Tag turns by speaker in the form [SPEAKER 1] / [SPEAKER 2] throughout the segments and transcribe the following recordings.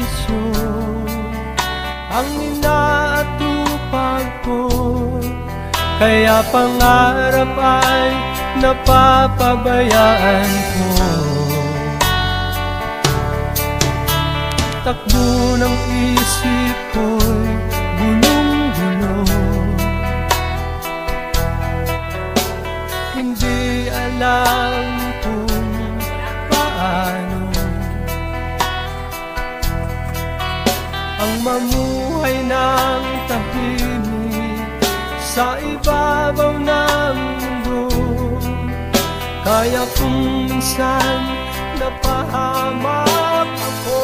[SPEAKER 1] sakripisyo ang inaatupag ko, kaya pangarap ay napapabayaan ko. Takbo ng isip ko'y gulong-gulo, hindi alam kung paano ang mamuhay ng tahimik sa ibabaw ng mundo. Kaya kung minsan napahamak ako,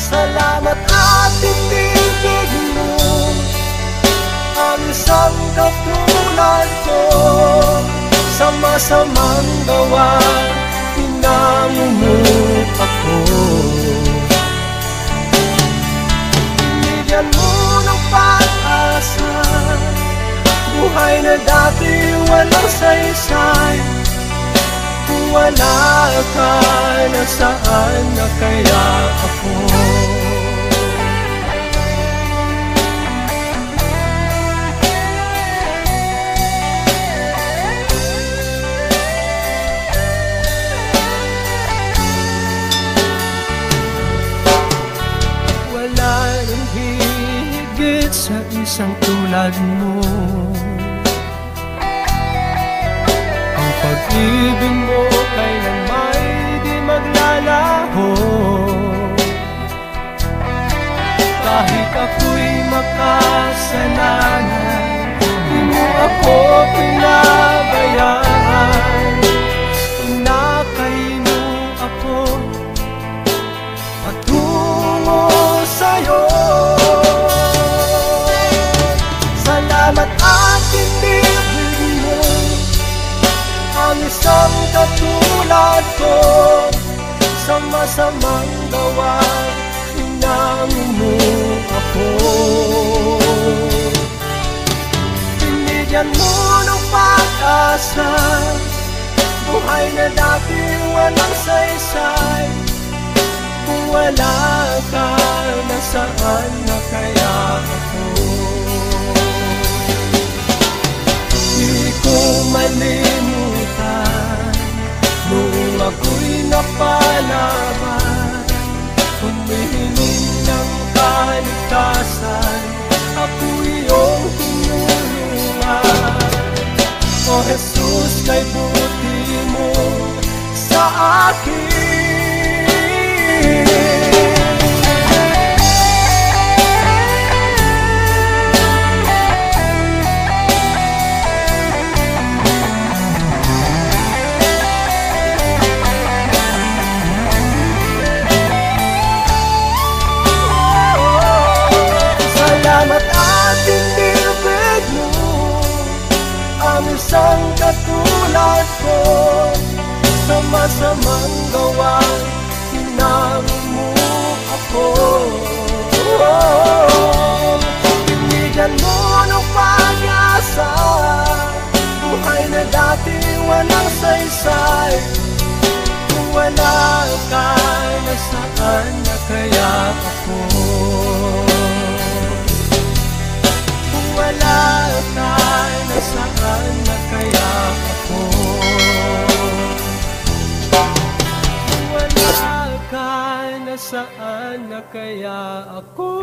[SPEAKER 1] salamat at tinibig mo ang isang katulad ko. Sa masamang gawa, pinamumut ako. Binigyan mo ng pag-asa, buhay na dati walang saysay. Kung wala ka, nasaan na kaya ako? Sa isang tulad mo, ang pag-ibig mo kailan may di maglalaho. Kahit ako'y makasalanan, di mo ako pinabayaan. Inakay mo ako patungo sa'yo. Salamat at tinibig mo ang isang katulad ko. Sa masamang gawa, hinamon mo ako. Binigyan mo ng pag-asa, buhay na dati walang saysay. Kung wala ka, nasaan na kaya ako? Di ko malimutan noong ako'y napalaban, humihiling ng kaligtasan, ako'y iyong tinulungan. O Jesus, kay buti mo sa akin. Isang katulad ko, sa masamang gawa, hinamon mo ako. Binigyan mo ng pag-asa, buhay na dati walang saysay. Kung wala ka, nasaan na kaya ako? Kung wala ka, nasaan na kaya ako? Kung wala ka, nasaan na kaya ako?